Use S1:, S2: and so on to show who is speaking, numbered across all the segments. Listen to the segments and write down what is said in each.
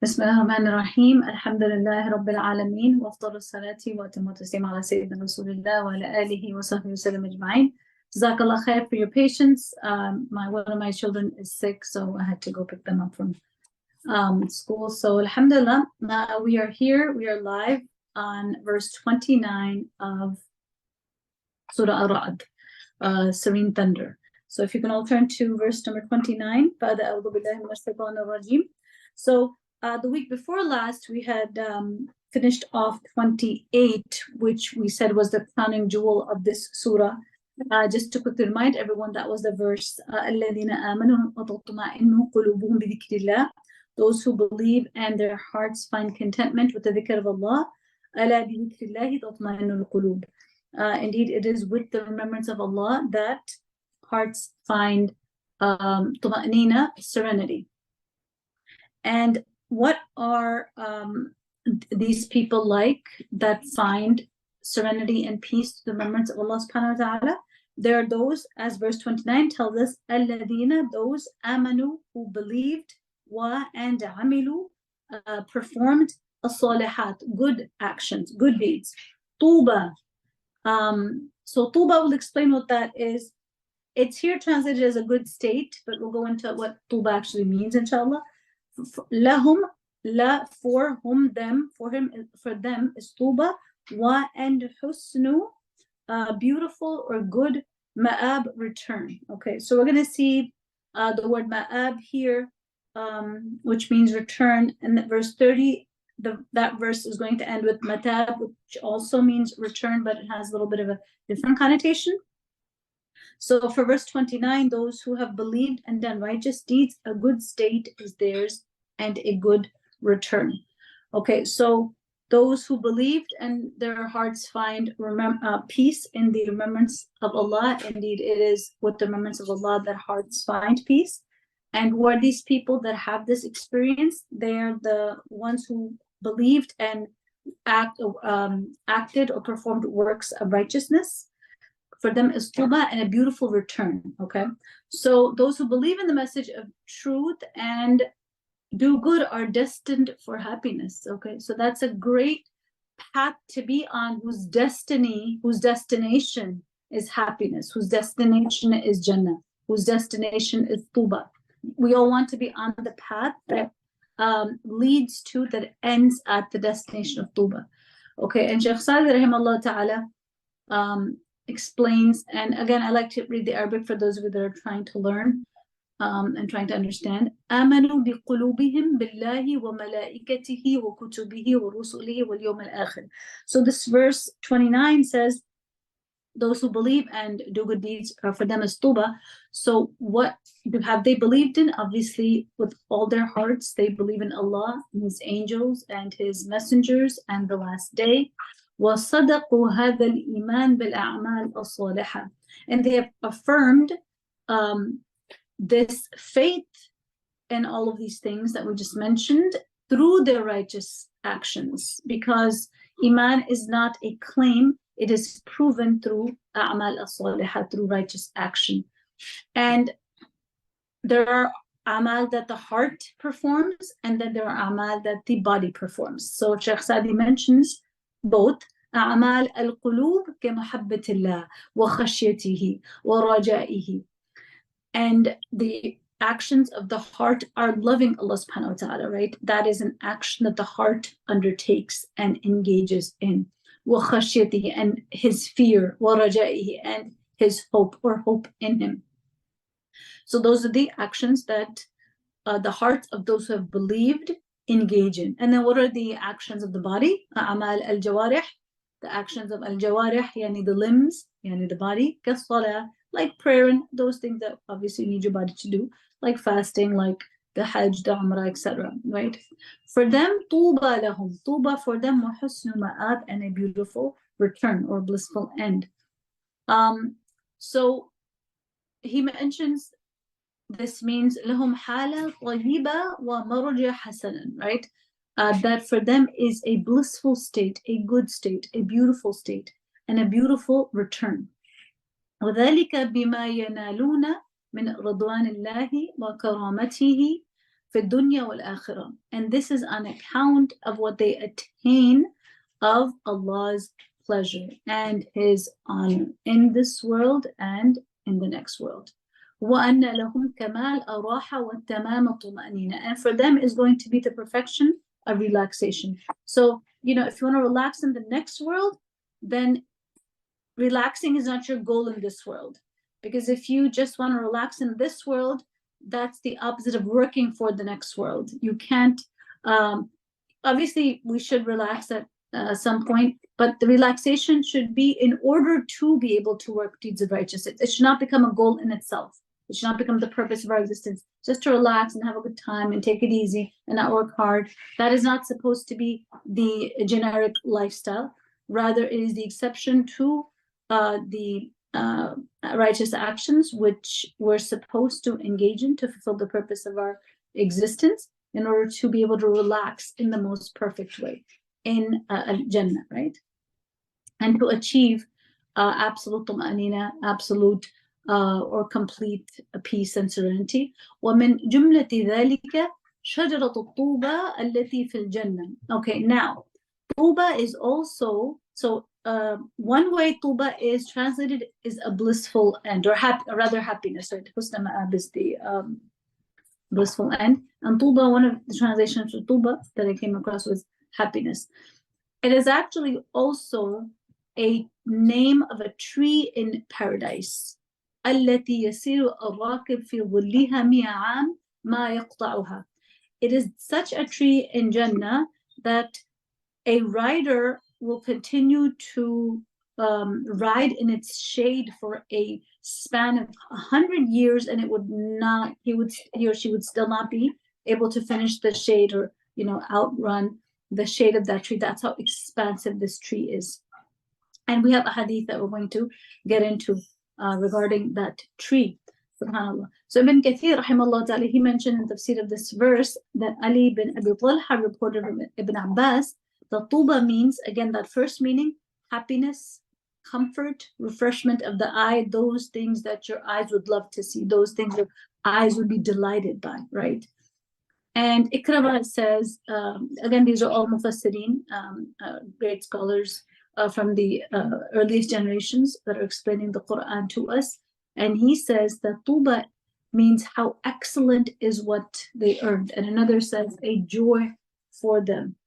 S1: بسم الله الرحمن الرحيم الحمد لله رب العالمين وأفضل الصلاة وأتم التسليم على سيدنا رسول الله وعلى آله وصحبه وسلم أجمعين. Jazakallah khair for your patience. One of my children is sick, so I had to go pick them up from school. So alhamdulillah, we are here, we are live on verse 29 of Surah Al-Ra'd, Serene Thunder. So if you can all turn to verse number 29. So the week before last, we had finished off 28, which we said was the crowning jewel of this surah. Just to quickly remind everyone, that was the verse, الَّذِينَ آمَنُوا وَتَطْمَئِنُّ قُلُوبُهُم بِذِكْرِ اللَّهِ, those who believe and their hearts find contentment with the dhikr of Allah. أَلَا بِذِكْرِ اللَّهِ تَطْمَئِنُّ الْقُلُوبُ. Indeed, it is with the remembrance of Allah that hearts find طمأنينة, serenity. And what are these people like that find serenity and peace to the remembrance of Allah subhanahu wa ta'ala? There are those, as verse 29 tells us, الَّذِينَ, those آمَنُوا, who believed, and عَمِلُوا, performed الصالحات, good actions, good deeds. طُوبَى. So طُوبَى, will explain what that is. It's here translated as a good state, but we'll go into what طُوبَى actually means, inshallah. لهم, la, for whom, them, for him, for them is طُوبَى, and husnu, beautiful or good, ma'ab, return. Okay, so we're going to see the word ma'ab here, which means return, and that verse 30, that verse is going to end with matab, which also means return, but it has a little bit of a different connotation. So for verse 29, those who have believed and done righteous deeds, a good state is theirs and a good return. Okay, so those who believed and their hearts find peace in the remembrance of Allah. Indeed, it is with the remembrance of Allah that hearts find peace. And who are these people that have this experience? They are the ones who believed and acted or performed works of righteousness. For them is tuba, and a beautiful return. Okay, so those who believe in the message of truth and do good are destined for happiness. Okay, so that's a great path to be on, whose destination is happiness, whose destination is Jannah, whose destination is tuba. We all want to be on the path that leads to, that ends at the destination of tuba. Okay, and Shaykh Salih rahimahullah ta'ala explains, and again, I like to read the Arabic for those of you that are trying to learn and trying to understand. آمنوا بقلوبهم بالله وملائكته وكتبه ورسله واليوم الآخر. So this verse 29 says, those who believe and do good deeds, for them is tuba. So what have they believed in? Obviously, with all their hearts, they believe in Allah, and His angels, and His messengers, and the last day. وصدقوا هذا الإيمان بالأعمال الصالحة. And they have affirmed this faith in all of these things that we just mentioned through their righteous actions, because Iman is not a claim, it is proven through a'mal as-salihah, through righteous action. And there are amal that the heart performs, and then there are amal that the body performs. So Shaykh Sadi mentions both. أعمال القلوب كمحبة الله وخشيته ورجائه. And the actions of the heart are loving Allah subhanahu wa ta'ala, right? That is an action that the heart undertakes and engages in. وخشيته, and his fear, ورجائه, and his hope, or hope in him. So those are the actions that the hearts of those who have believed engage in. And then what are the actions of the body? أعمال الجوارح, the actions of al-jawarih, yani the limbs, yani the body, كالصلاة, like prayer and those things that obviously you need your body to do, like fasting, like the hajj, the umrah, etc. Right? For them, طُوبَى لَهُمْ, طُوبَى for them, وَحُسْنُ مَآبٍ, and a beautiful return or blissful end. So he mentions this means لَهُمْ حَالَ طَيِّبَةً وَمَرْجَ حَسَنًا, right? That for them is a blissful state, a good state, a beautiful state, and a beautiful return. وَذَلِكَ بِمَا يَنَالُونَ مِنْ رِضْوَانِ اللَّهِ وَكَرَامَتِهِ في الدنيا والآخرة. And this is on account of what they attain of Allah's pleasure and His honor in this world and in the next world. وأن لهم كمال الراحة والتمام الطمأنينة. And for them is going to be the perfection of relaxation. So, if you want to relax in the next world, then relaxing is not your goal in this world. Because if you just want to relax in this world, that's the opposite of working for the next world. You can't, obviously we should relax at some point, but the relaxation should be in order to be able to work deeds of righteousness. It should not become a goal in itself. It should not become the purpose of our existence, just to relax and have a good time and take it easy and not work hard. That is not supposed to be the generic lifestyle. Rather, it is the exception to the righteous actions which we're supposed to engage in to fulfill the purpose of our existence in order to be able to relax in the most perfect way in Jannah, right? And to achieve absolute tuma'anina, absolute or complete peace and serenity. ومن جملة ذلك شجرة الطوبة التي في الجنة. Okay, now Tuba is also, so one way Tuba is translated is a blissful end, or rather happiness. Right? Husna ma'ab is the blissful end. And Tuba, one of the translations for Tuba that I came across was happiness. It is actually also a name of a tree in paradise. التي يسير الراكب في ظلها 100 عام ما يقطعها. It is such a tree in Jannah that a rider will continue to ride in its shade for a span of 100 years, and it would not, he or she would still not be able to finish the shade or outrun the shade of that tree. That's how expansive this tree is. And we have a hadith that we're going to get into regarding that tree. Subhanallah. So Ibn Kathir, rahimahullah ta'ala, he mentioned in the tafsir of this verse that Ali bin Abi Talha reported from Ibn Abbas that Tuba means, again, that first meaning, happiness, comfort, refreshment of the eye, those things that your eyes would love to see, those things your eyes would be delighted by, right? And Ikramah says, again, these are all Mufassirin, great scholars from the earliest generations that are explaining the Quran to us. And he says that Tuba means how excellent is what they earned. And another says a joy for them.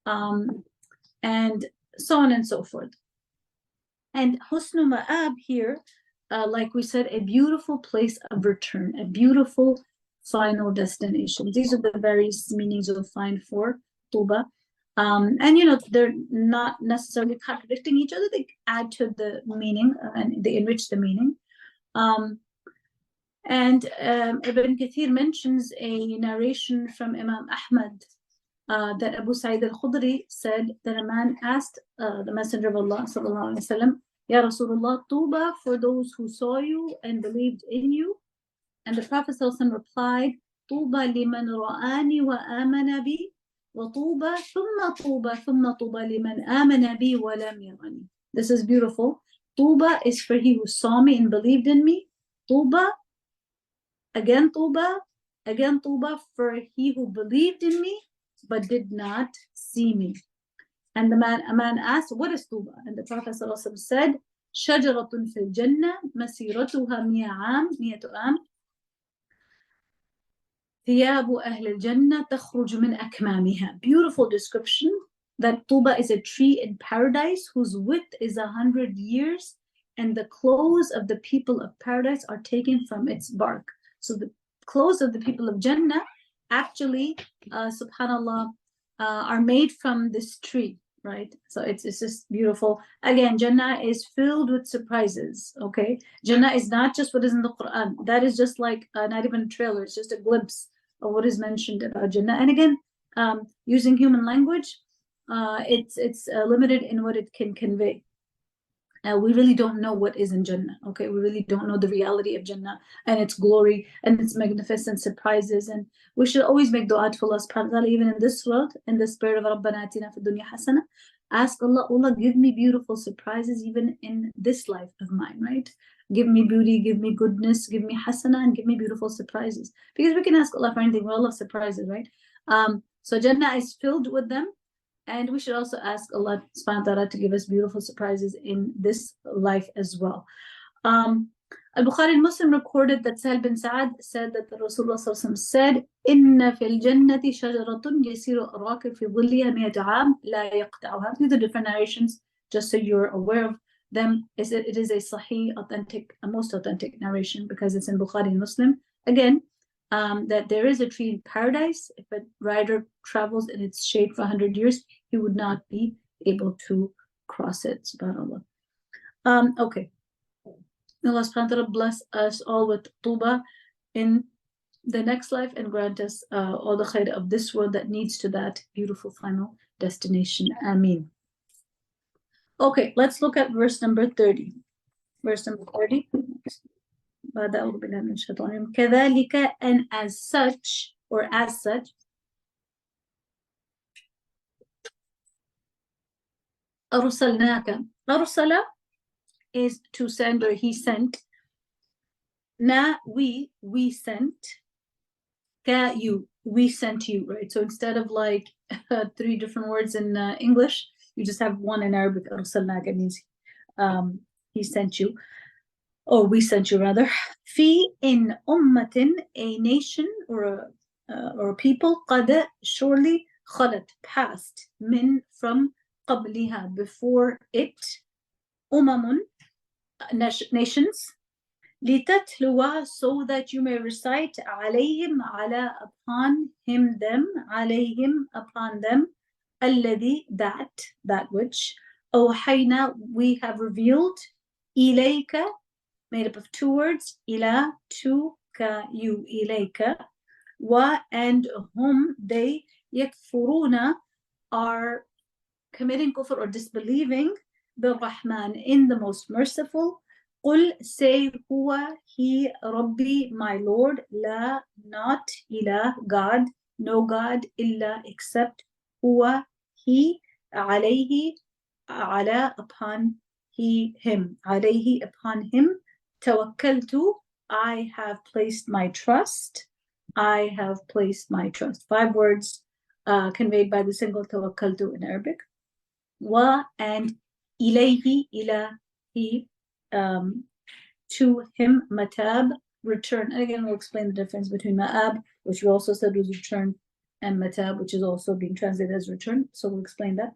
S1: And so on and so forth. And Husnu Ma'ab here, like we said, a beautiful place of return, a beautiful final destination. These are the various meanings you'll find for Tuba. And they're not necessarily contradicting each other. They add to the meaning and they enrich the meaning. And Ibn Kathir mentions a narration from Imam Ahmad that Abu Sa'id al-Khudri said that a man asked the Messenger of Allah sallallahu alaihi wasallam, Ya Rasulullah, Tuba for those who saw you and believed in you. And the Prophet sallallahu alaihi wasallam replied, Tuba liman ra'ani wa amana bi, wa tuba thumma tuba liman amana bi wa lam yarani. This is beautiful. Tuba is for he who saw me and believed in me. Tuba, again Tuba for he who believed in me but did not see me. And a man asked, what is Tuba? And the Prophet ﷺ said, Shajaratun fil Jannah, masiratuha miyatu am, thiyabu ahl al-Jannah takhruj min akmamiha. Beautiful description that Tuba is a tree in paradise whose width is 100 years, and the clothes of the people of paradise are taken from its bark. So the clothes of the people of Jannah actually, subhanallah, are made from this tree, right? So it's just beautiful. Again, Jannah is filled with surprises, okay? Jannah is not just what is in the Quran. That is just like not even a trailer. It's just a glimpse of what is mentioned about Jannah. And again, using human language, it's limited in what it can convey. We really don't know what is in Jannah, okay? We really don't know the reality of Jannah and its glory and its magnificent surprises. And we should always make dua to Allah subhanahu wa ta'ala, even in this world, in the spirit of Rabbana atina fid dunya hasana. Ask Allah, Allah, give me beautiful surprises even in this life of mine, right? Give me beauty, give me goodness, give me hasana, and give me beautiful surprises. Because we can ask Allah for anything. We all love surprises, right? So Jannah is filled with them. And we should also ask Allah subhanahu wa ta'ala to give us beautiful surprises in this life as well. Al-Bukhari and Muslim recorded that Sahal bin Sa'ad said that the Rasulullah said, "Inna fil jannati shajaratun yasiru ar-rakib fi dhilliha mi'ata 'am la yaqta'uha." These are different narrations, just so you're aware of them. It is a sahih, authentic, a most authentic narration because it's in Bukhari and Muslim. Again, that there is a tree in paradise. If a rider travels in its shade for 100 years, he would not be able to cross it. SubhanAllah. Okay. Allah subhanahu wa ta'ala bless us all with tuba in the next life and grant us all the khair of this world that needs to that beautiful final destination. Ameen. Okay, let's look at verse number 30. Verse number 30. كذلك, and as such, or as such, أرسلناك. أرسل is to send, or he sent. Na, we sent. Ka, you, we sent you, right? So instead of like 3 different words in English, you just have one in Arabic. أرسلناك means he sent you, or we sent you rather. Fi, in ummatin, a nation or a people. قد, surely, خلت, passed, min, from, قبلها, before it, umamun, nations, لتتلوا, so that you may recite, عليهم, على, upon him, them, عليهم, upon them, الذي, that which, أوحينا, we have revealed, إليك, made up of 2 words, إلى, to, ka, you, إليك, wa, and whom, they, يكفرون, are committing kufr or disbelieving, بالرحمن, in the most merciful. قل, say, huwa, he, Rabbi, my Lord, la, not, ilah, God, no God, illa, except, huwa, he, alayhi, ala, upon he, him, alayhi, upon him, tawakkaltu, I have placed my trust, I have placed my trust. 5 words conveyed by the single tawakkaltu in Arabic. Wa, and ilayhi, ilahi, to him, matab, return. And again, we'll explain the difference between ma'ab, which we also said was return, and matab, which is also being translated as return. So we'll explain that.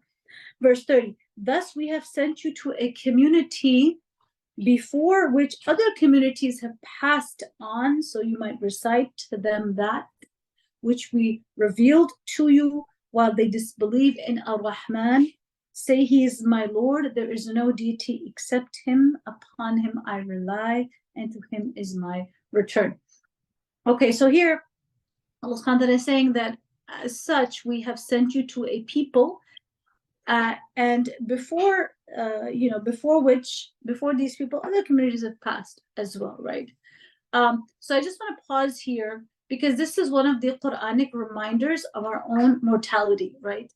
S1: Verse 30, thus we have sent you to a community before which other communities have passed on, so you might recite to them that which we revealed to you while they disbelieve in Ar-Rahman. Say, he is my Lord, there is no deity except him, upon him I rely, and to him is my return. Okay, so here Allah subhanahu wa ta'ala is saying that as such we have sent you to a people, and before these people, other communities have passed as well, right? So I just want to pause here because this is one of the Quranic reminders of our own mortality, right?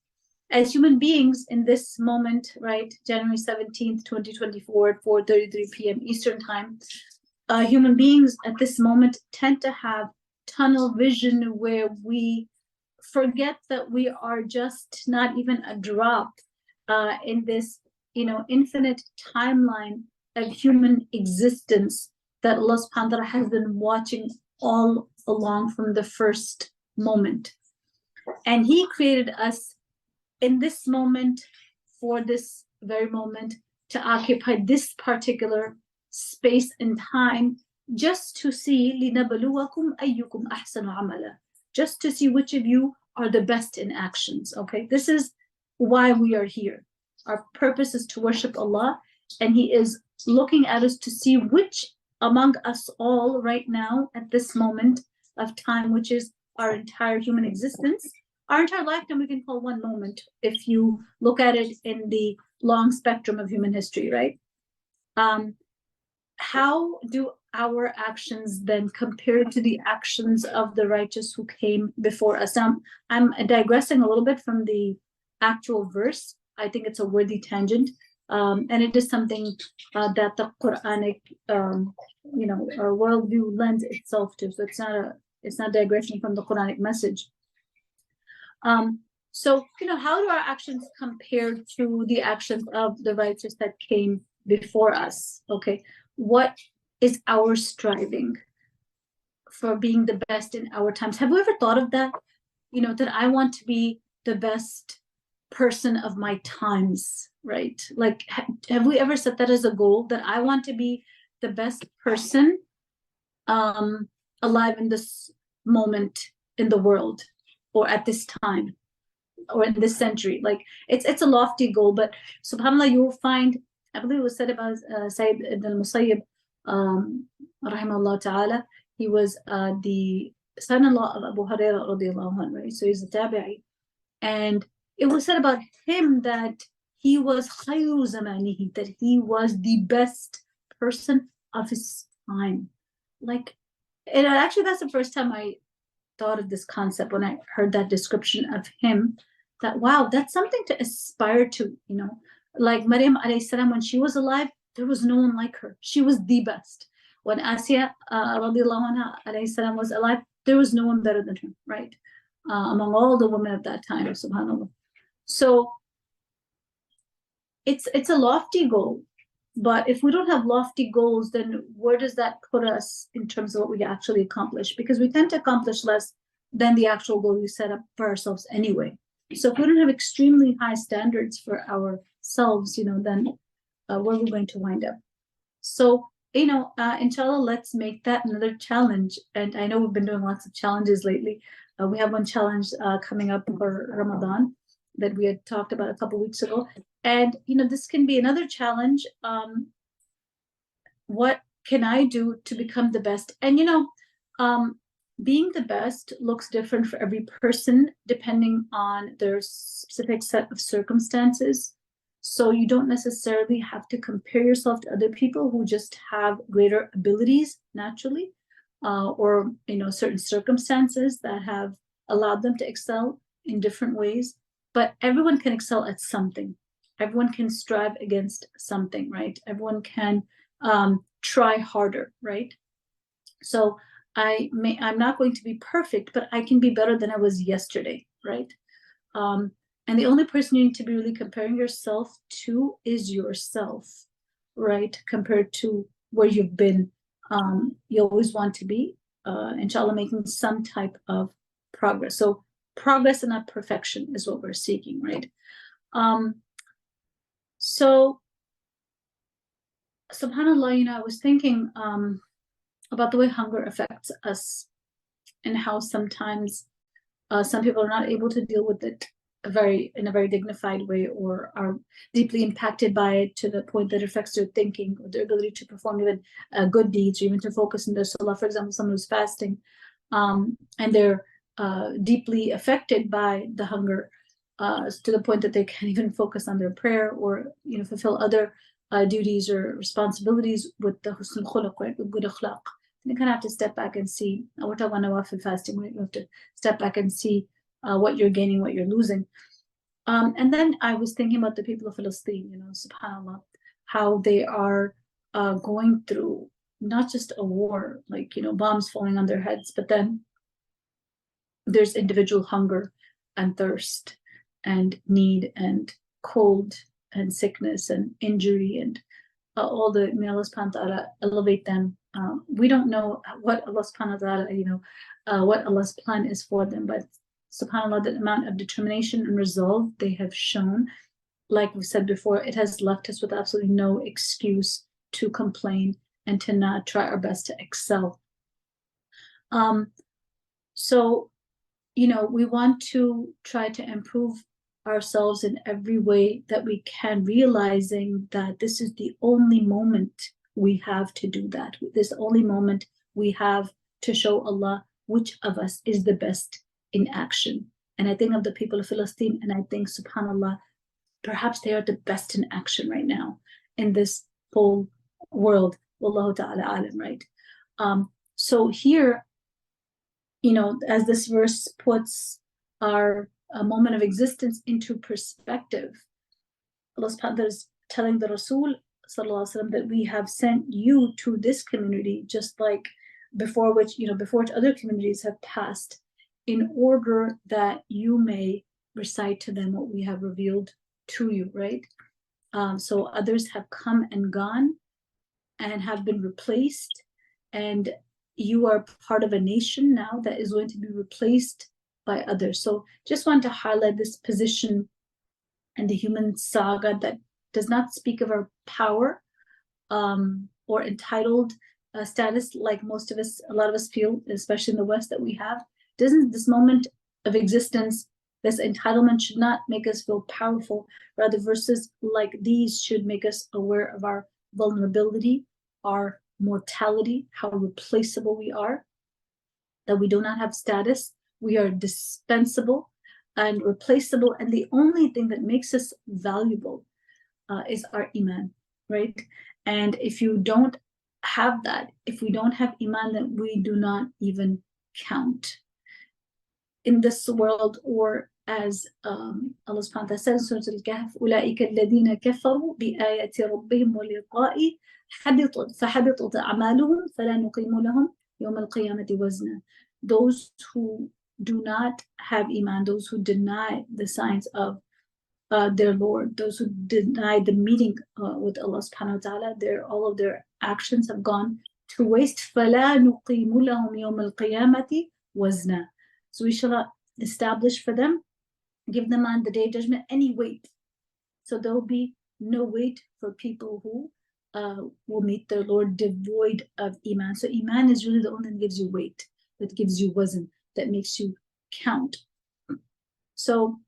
S1: As human beings in this moment, right, January 17th, 2024 at 4:33 p.m. Eastern time, human beings at this moment tend to have tunnel vision where we forget that we are just not even a drop in this, infinite timeline of human existence that Allah subhanahu wa ta'ala has been watching all along from the first moment. And he created us in this moment, for this very moment, to occupy this particular space and time, just to see لِنَبْلُوَكُمْ أَيُّكُمْ أَحْسَنُ عَمَلًا, just to see which of you are the best in actions. Okay, this is why we are here. Our purpose is to worship Allah, and he is looking at us to see which among us all right now at this moment of time, which is our entire human existence. Our entire lifetime we can call one moment if you look at it in the long spectrum of human history, right? How do our actions then compare to the actions of the righteous who came before us? Now, I'm digressing a little bit from the actual verse, I think it's a worthy tangent. And it is something that the Quranic, worldview lends itself to. So it's not digression from the Quranic message. So, how do our actions compare to the actions of the righteous that came before us? Okay, what is our striving for being the best in our times? Have we ever thought of that? That I want to be the best person of my times, right? Like, have we ever set that as a goal, that I want to be the best person alive in this moment in the world, or at this time, or in this century? Like, it's a lofty goal, but subhanAllah, you will find, I believe it was said about Sayyid ibn al-Musayyib, rahimahullah ta'ala, he was the son-in-law of Abu Hurairah radiallahu anhu, right? So he's a tabi'i. And it was said about him that he was khayru zamanihi, that he was the best person of his time. Like, and actually that's the first time I thought of this concept when I heard that description of him, that wow, that's something to aspire to, like Maryam alayhi salam, when she was alive, there was no one like her. She was the best. When Asya radiallahu anha alayhi salam was alive, there was no one better than her, right? Among all the women of that time, subhanAllah. So it's a lofty goal, but if we don't have lofty goals, then where does that put us in terms of what we actually accomplish? Because we tend to accomplish less than the actual goal we set up for ourselves anyway. So if we don't have extremely high standards for ourselves, then where are we going to wind up? So, inshallah, let's make that another challenge. And I know we've been doing lots of challenges lately. We have one challenge coming up for Ramadan that we had talked about a couple of weeks ago. And, this can be another challenge. What can I do to become the best? And, being the best looks different for every person depending on their specific set of circumstances. So you don't necessarily have to compare yourself to other people who just have greater abilities naturally, or certain circumstances that have allowed them to excel in different ways. But everyone can excel at something. Everyone can strive against something, right? Everyone can try harder, right? So I'm not going to be perfect, but I can be better than I was yesterday, right? And the only person you need to be really comparing yourself to is yourself, right? Compared to where you've been. You always want to be, inshallah, making some type of progress. So progress and not perfection is what we're seeking, right? So subhanAllah, I was thinking about the way hunger affects us, and how sometimes some people are not able to deal with it in a very dignified way, or are deeply impacted by it to the point that it affects their thinking or their ability to perform even good deeds, or even to focus on their salah. For example, someone who's fasting, and they're deeply affected by the hunger to the point that they can't even focus on their prayer, or fulfill other duties or responsibilities with the husn khuluq, right, with good akhlaq. You kind of have to step back and see. We're talking about nawafil fasting, right? You have to step back and see what you're gaining, what you're losing. And then I was thinking about the people of Palestine, subhanAllah, how they are going through not just a war, like, bombs falling on their heads, but then there's individual hunger and thirst and need and cold and sickness and injury, and all the, may Allah subhanahu wa ta'ala elevate them. We don't know what Allah subhanahu wa ta'ala, what Allah's plan is for them, but subhanAllah, the amount of determination and resolve they have shown, like we said before, it has left us with absolutely no excuse to complain and to not try our best to excel. So, we want to try to improve ourselves in every way that we can, realizing that this is the only moment we have to do that. This is the only moment we have to show Allah which of us is the best in action. And I think of the people of Palestine, and I think, subhanAllah, perhaps they are the best in action right now in this whole world. Wallahu ta'ala alam, right? So here, as this verse puts our moment of existence into perspective, Allah subhanahu wa ta'ala is telling the Rasul sallallahu alaihi wasallam that we have sent you to this community, just like before which other communities have passed, in order that you may recite to them what we have revealed to you, right? So others have come and gone and have been replaced, and you are part of a nation now that is going to be replaced by others. So just want to highlight this position and the human saga that does not speak of our power or entitled status like a lot of us feel, especially in the West, that we have. Doesn't this moment of existence, this entitlement, should not make us feel powerful. Rather, verses like these should make us aware of our vulnerability, our mortality, how replaceable we are, that we do not have status, we are dispensable and replaceable, and the only thing that makes us valuable is our iman, right? And if you don't have that, if we don't have iman, then we do not even count in this world. Or as Allah subhanahu wa ta'ala says in Surah Al-Kahf, أُولَٰئِكَ الَّذِينَ كَفَرُوا بِآيَاتِ رَبِّهِمْ وَلِقَائِهِ فَحَبِطَتْ أَعْمَالُهُمْ فَلَا نُقِيمُ لَهُمْ يَوْمَ الْقِيَامَةِ وَزْنًا. Those who do not have iman, those who deny the signs of their Lord, those who deny the meeting with Allah subhanahu wa ta'ala, all of their actions have gone to waste. فَلَا نُقِيمُ لَهُمْ يَوْمَ الْقِيَامَةِ وَزْنًا. So we shall not establish for them, give them on the day of judgment, any weight. So there will be no weight for people who will meet their Lord devoid of iman. So iman is really the only thing that gives you weight, that gives you wazn, that makes you count. So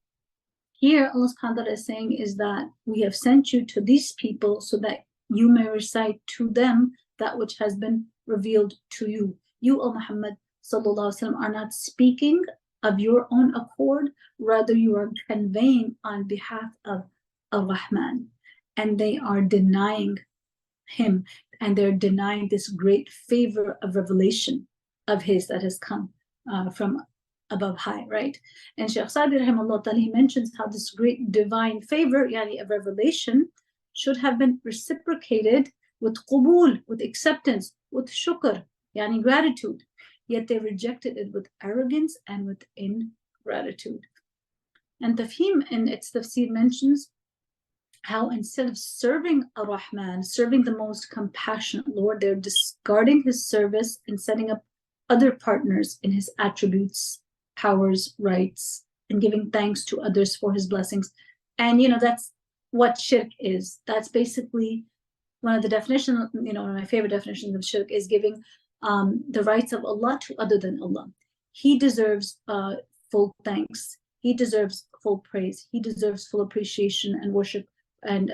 S1: here Allah subhanahu wa ta'ala is saying is that we have sent you to these people so that you may recite to them that which has been revealed to you. You, O Muhammad sallallahu alaihi wasallam, are not speaking of your own accord, rather you are conveying on behalf of Ar-Rahman, and they are denying him, and they're denying this great favor of revelation of his that has come from above high, right? And Shaykh Sa'di rahimahullah ta'ala, he mentions how this great divine favor, yani of revelation, should have been reciprocated with qubul, with acceptance, with shukr, yani gratitude. Yet they rejected it with arrogance and with ingratitude. And Tafhim in its tafsir mentions how instead of serving Ar-Rahman, serving the most compassionate Lord, they're discarding his service and setting up other partners in his attributes, powers, rights, and giving thanks to others for his blessings. And that's what shirk is. That's basically one of the definitions, one of my favorite definitions of shirk is giving the rights of Allah to other than Allah. He deserves full thanks. He deserves full praise. He deserves full appreciation and worship and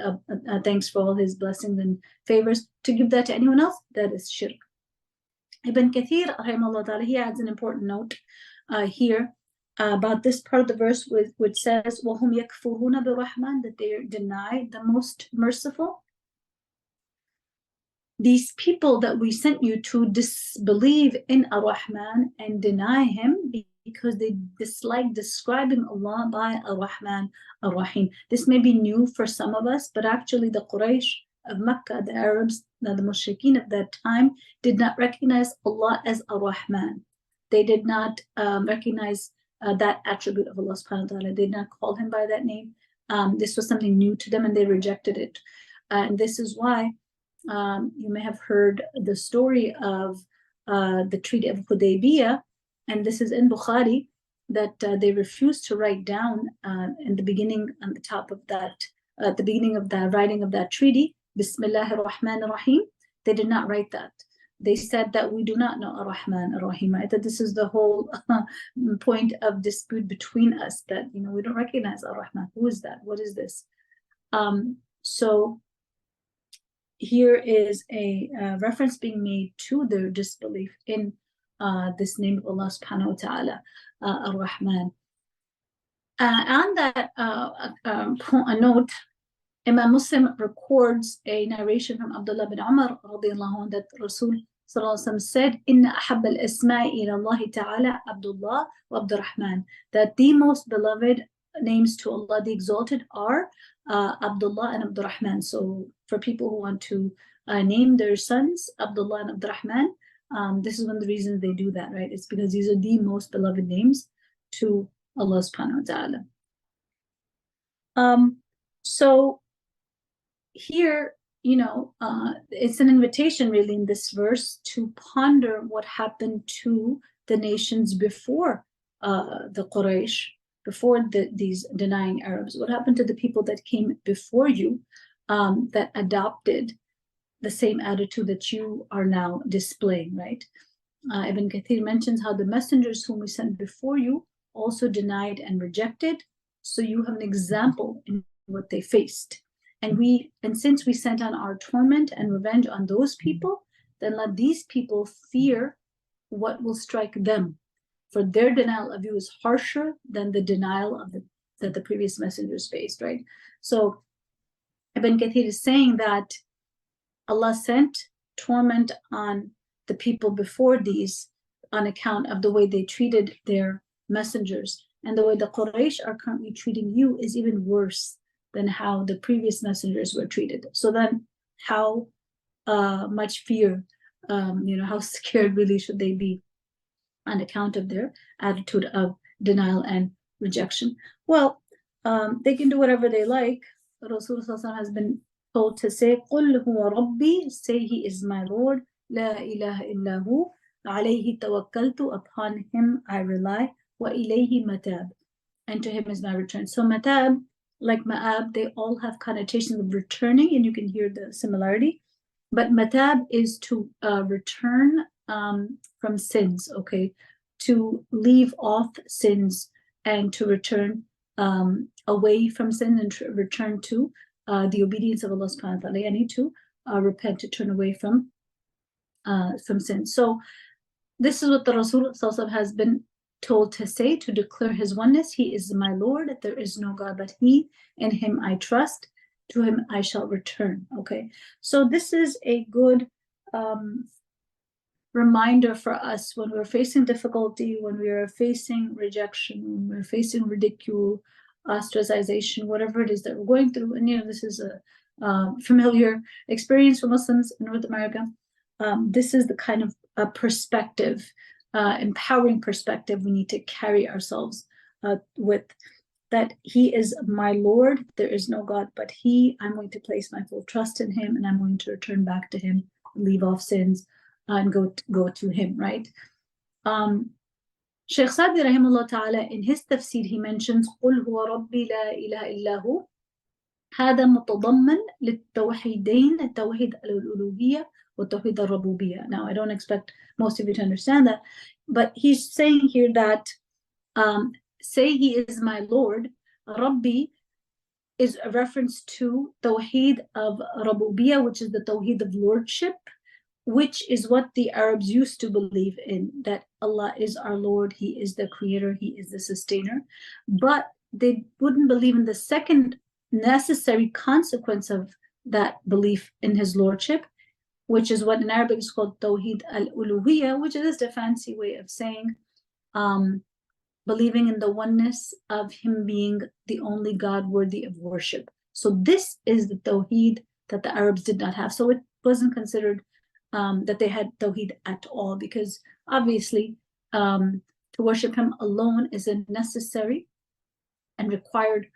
S1: thanks for all his blessings and favors. To give that to anyone else, that is shirk. Ibn Kathir, rahimahullah ta'ala, he adds an important note here about this part of the verse which says, وَهُمْ يَكْفُرُونَ بِالرَّحْمَنِ, that they deny the most merciful. These people that we sent you to disbelieve in Ar-Rahman and deny him because they dislike describing Allah by Ar-Rahman, Ar-Rahim. This may be new for some of us, but actually the Quraysh of Mecca, the Arabs, the Mushrikeen of that time, did not recognize Allah as Ar-Rahman. They did not recognize that attribute of Allah subhanahu wa ta'ala. They did not call him by that name. This was something new to them and they rejected it. And this is why you may have heard the story of the Treaty of Hudaybiyah, and this is in Bukhari, that they refused to write down in the beginning, on the top of that, at the beginning of the writing of that treaty, Bismillahir Rahmanir Rahim. They did not write that. They said that we do not know Ar-Rahman, Ar-Rahim, right? That this is the whole point of dispute between us, that we don't recognize Ar-Rahman. Who is that? What is this? So here is a reference being made to their disbelief in this name of Allah subhanahu wa ta'ala, Ar-Rahman. On that a note, Imam Muslim records a narration from Abdullah bin Umar radiallahu anhu, that Rasul sallallahu alaihi wasallam said, Inna ahab al-asma'i ila Allah ta'ala Abdullah wa Abdurrahman, that the most beloved names to Allah the Exalted are Abdullah and Abdurrahman. So for people who want to name their sons Abdullah and Abdurrahman, this is one of the reasons they do that, right? It's because these are the most beloved names to Allah subhanahu wa ta'ala. So here, it's an invitation really in this verse to ponder what happened to the nations before the Quraysh, before these denying Arabs. What happened to the people that came before you that adopted the same attitude that you are now displaying, right? Ibn Kathir mentions how the messengers whom we sent before you also denied and rejected. So you have an example in what they faced. And since we sent on our torment and revenge on those people, then let these people fear what will strike them. For their denial of you is harsher than the denial of that the previous messengers faced, right? So Ibn Kathir is saying that Allah sent torment on the people before these on account of the way they treated their messengers. And the way the Quraysh are currently treating you is even worse than how the previous messengers were treated. So then how much fear, how scared really should they be on account of their attitude of denial and rejection? Well, they can do whatever they like. Rasulullah has been told to say, قُلْ هُوَ رَبِّي, say he is my Lord, لَا إِلَهَ إِلَّا هُ, عَلَيْهِ تَوَكَّلْتُ, upon him I rely, وَإِلَيْهِ مَتَابِ, and to him is my return. So matab, like ma'ab, they all have connotations of returning, and you can hear the similarity. But matab is to return from sins, okay? To leave off sins and to return away from sin and to return to the obedience of Allah subhanahu wa ta'ala. I need to repent, to turn away from sin. So this is what the Rasul has been told to say, to declare his oneness. He is my Lord, there is no God but he, in him I trust, to him I shall return. Okay, so this is a good reminder for us when we're facing difficulty, when we are facing rejection, when we're facing ridicule, ostracization, whatever it is that we're going through. And this is a familiar experience for Muslims in North America. This is the kind of perspective, empowering perspective we need to carry ourselves with, that he is my Lord, there is no God but he. I'm going to place my full trust in him, and I'm going to return back to him, leave off sins, and go to him, right? Shaykh Sadi rahimahullah ta'ala, in his tafsir, he mentions قُلْ هُوَ رَبِّي لَا إِلَهَ إِلَّا هُ, هذا متضمن للتوحيدين، التوحيد الألوهية وتوحيد الربوبية. Now, I don't expect most of you to understand that, but he's saying here that say he is my Lord. Rabbi is a reference to Tawheed of Rabubiyah, which is the Tawheed of Lordship, which is what the Arabs used to believe in, that Allah is our Lord, he is the creator, he is the sustainer. But they wouldn't believe in the second necessary consequence of that belief in his Lordship, which is what in Arabic is called Tawheed al-Uluhiyah, which is a fancy way of saying believing in the oneness of him being the only God worthy of worship. So this is the Tawheed that the Arabs did not have. So it wasn't considered that they had Tawheed at all, because obviously to worship him alone is a necessary and required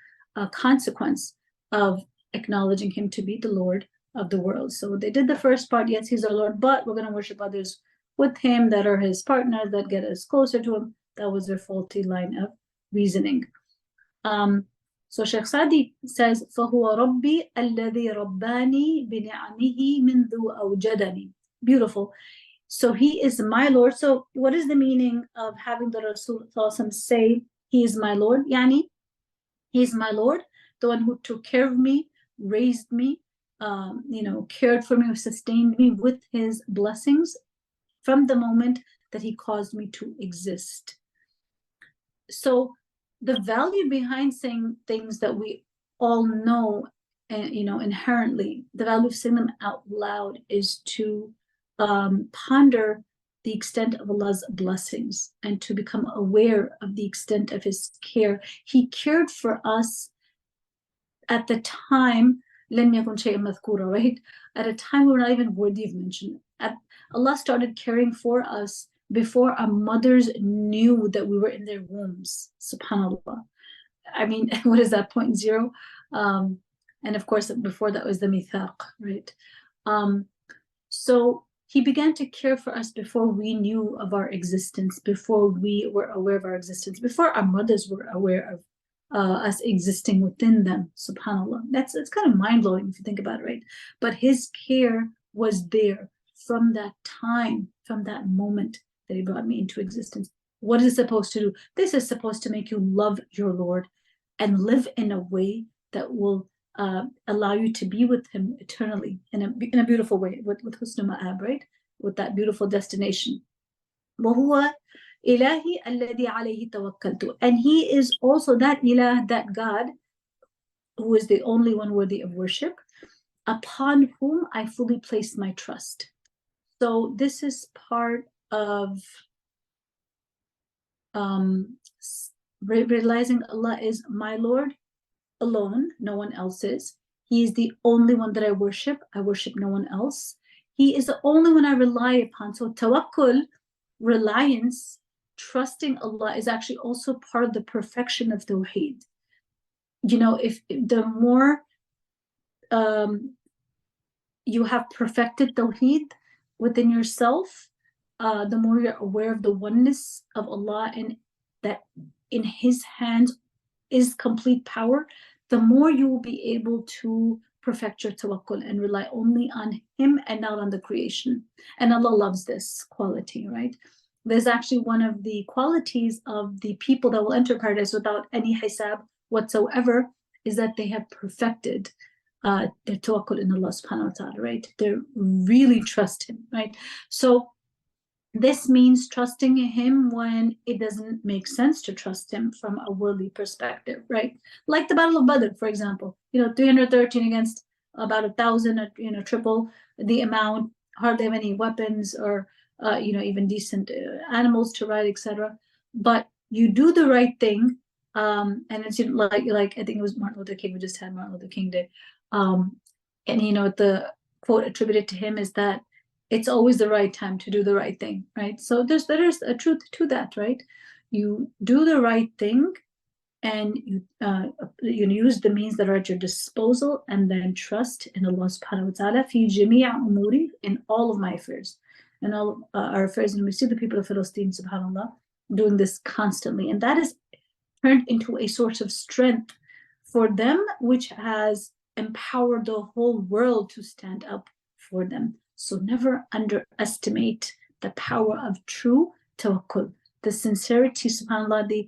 S1: consequence of acknowledging him to be the Lord of the world. So they did the first part, yes, he's our Lord, but we're going to worship others with him that are his partners, that get us closer to him. That was their faulty line of reasoning. So Shaykh Sadi says, فَهُوَ رَبِّي الَّذِي رَبَّانِي بِنِعَمِهِ مِنْذُ أَوْجَدَنِي. Beautiful. So he is my Lord. So what is the meaning of having the Rasul say, he is my Lord? Yani, he is my Lord, the one who took care of me, raised me, cared for me, sustained me with his blessings from the moment that he caused me to exist. So the value behind saying things that we all know, inherently, the value of saying them out loud is to ponder the extent of Allah's blessings and to become aware of the extent of his care. He cared for us at the time, لم يكن شيئا مذكورا, right? At a time we were not even worthy of mention. Allah started caring for us before our mothers knew that we were in their wombs. Subhanallah. I mean, what is that, 0.0? And of course, before that was the mithaq, right? So he began to care for us before we knew of our existence, before we were aware of our existence, before our mothers were aware of us existing within them. Subhanallah. It's kind of mind-blowing if you think about it, right? But his care was there from that time, from that moment that he brought me into existence. What is it supposed to do? This is supposed to make you love your Lord and live in a way that will allow you to be with him eternally in a beautiful way, with husn ma'ab, right? With that beautiful destination. وَهُوَ إِلَهِي الَّذِي عَلَيْهِ تَوَكَّلْتُ. And he is also that ilah, that God, who is the only one worthy of worship, upon whom I fully placed my trust. So this is part of realizing Allah is my Lord alone, no one else is. He is the only one that I worship no one else. He is the only one I rely upon. So tawakkul, reliance, trusting Allah, is actually also part of the perfection of tawheed. You know, if the more you have perfected tawheed within yourself, the more you're aware of the oneness of Allah and that in his hands is complete power, the more you will be able to perfect your tawakkul and rely only on him and not on the creation. And Allah loves this quality, right? There's actually one of the qualities of the people that will enter paradise without any hisab whatsoever is that they have perfected their tawakkul in Allah subhanahu wa ta'ala, right? They really trust him, right? So this means trusting him when it doesn't make sense to trust him from a worldly perspective, right? Like the Battle of Badr, for example, 313 against about 1,000, triple the amount, hardly have any weapons or, even decent animals to ride, etc. But you do the right thing. And it's like, I think it was Martin Luther King, we just had Martin Luther King Day. And, the quote attributed to him is that it's always the right time to do the right thing, right? So there's a truth to that, right? You do the right thing and you use the means that are at your disposal and then trust in Allah subhanahu wa ta'ala fi jami'a umuri, in all of my affairs and all of our affairs. And we see the people of Palestine, subhanAllah, doing this constantly. And that is turned into a source of strength for them, which has empowered the whole world to stand up for them. So never underestimate the power of true tawakkul, the sincerity, subhanAllah,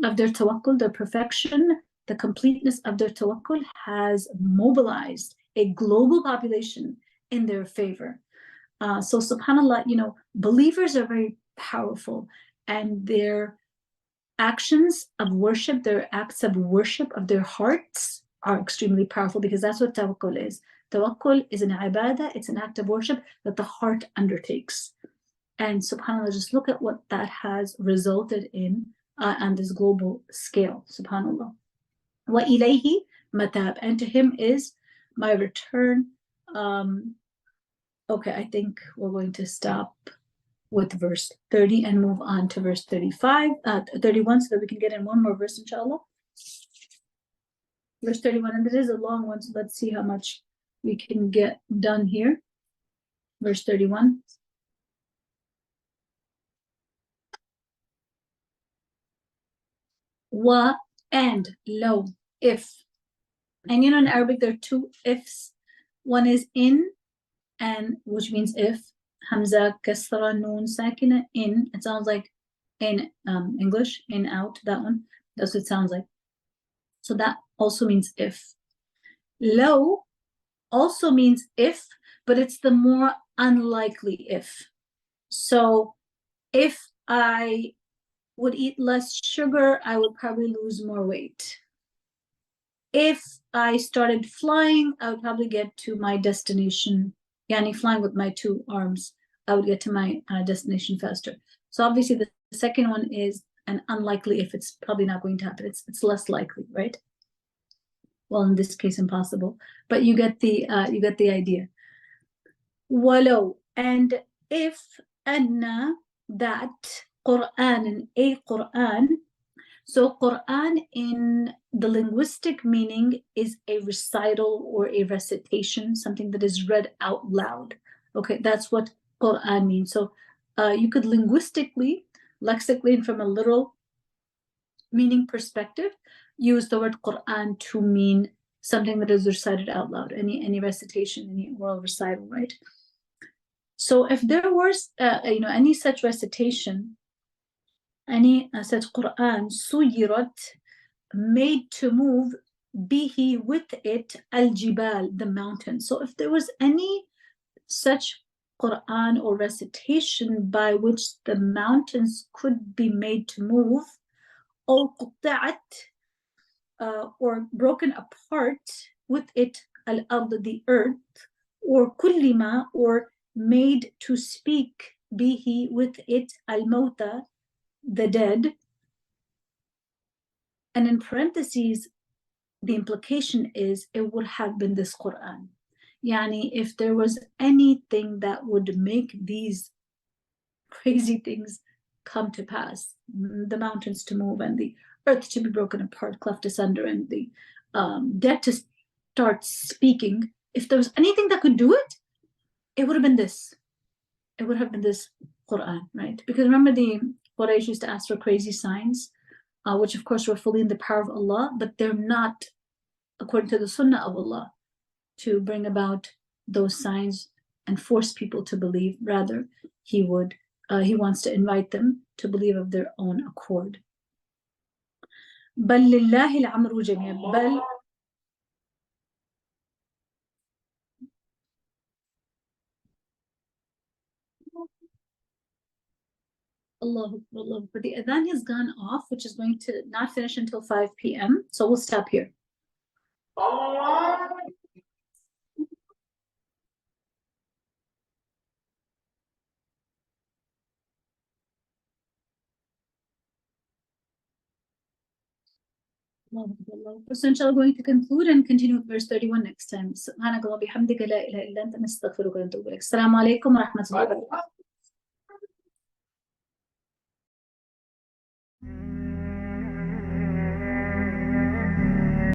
S1: of their tawakkul, the perfection, the completeness of their tawakkul has mobilized a global population in their favor. So subhanAllah, believers are very powerful, and their actions of worship, their acts of worship of their hearts are extremely powerful, because that's what tawakkul is. Tawakkul is an ibadah, it's an act of worship that the heart undertakes. And subhanAllah, just look at what that has resulted in on this global scale, subhanAllah. Wa ilayhi matab, and to him is my return. Okay, I think we're going to stop with verse 30 and move on to verse 31, so that we can get in one more verse, inshallah. Verse 31, and it is a long one, so let's see how much we can get done here. Verse 31. Wa, and, lo, if. And in Arabic there are two ifs. One is in, and which means if. Hamza, kasra, noon, sakina, in. It sounds like in English, in, out, that one. That's what it sounds like. So that also means if. Lo also means if, but it's the more unlikely if. So if I would eat less sugar, I would probably lose more weight. If I started flying, I would probably get to my destination. Yani flying with my two arms, I would get to my destination faster. So obviously the second one is an unlikely if. It's probably not going to happen. It's less likely, right? well, in this case, impossible, but you get the idea. Walau, and if, anna, that, Quran, a Quran. So Quran in the linguistic meaning is a recital or a recitation, something that is read out loud. Okay, that's what Quran means. So you could linguistically, lexically, and from a literal meaning perspective, use the word Quran to mean something that is recited out loud, any recitation, any oral recital, right? So if there was any such recitation, any such Quran, suyirat, made to move, bihi, with it, al-jibal, the mountain. So if there was any such Quran or recitation by which the mountains could be made to move, or قطعت, or broken apart, with it, al-ard, the earth, or kullima, or made to speak, bihi, with it, al-mauta, the dead. And in parentheses, the implication is it would have been this Quran. Yani, if there was anything that would make these crazy things come to pass, the mountains to move and the earth to be broken apart, cleft asunder, and the dead to start speaking, if there was anything that could do it, it would have been this. It would have been this Quran, right? Because remember, the Quraysh used to ask for crazy signs, which of course were fully in the power of Allah, but they're not according to the Sunnah of Allah to bring about those signs and force people to believe. Rather, he wants to invite them to believe of their own accord. بل لله الأمر جميعا. بل Allah, but the adhan has gone off, which is going to not finish until 5 p.m. So we'll stop here. So inshallah, going to conclude and continue with verse 31 next time. Subhanakallah bihamdika la ilaha illa anta nastaghfiruka wa natubu ilaik. Assalamu alaikum wa rahmatullahi wa barakatuh.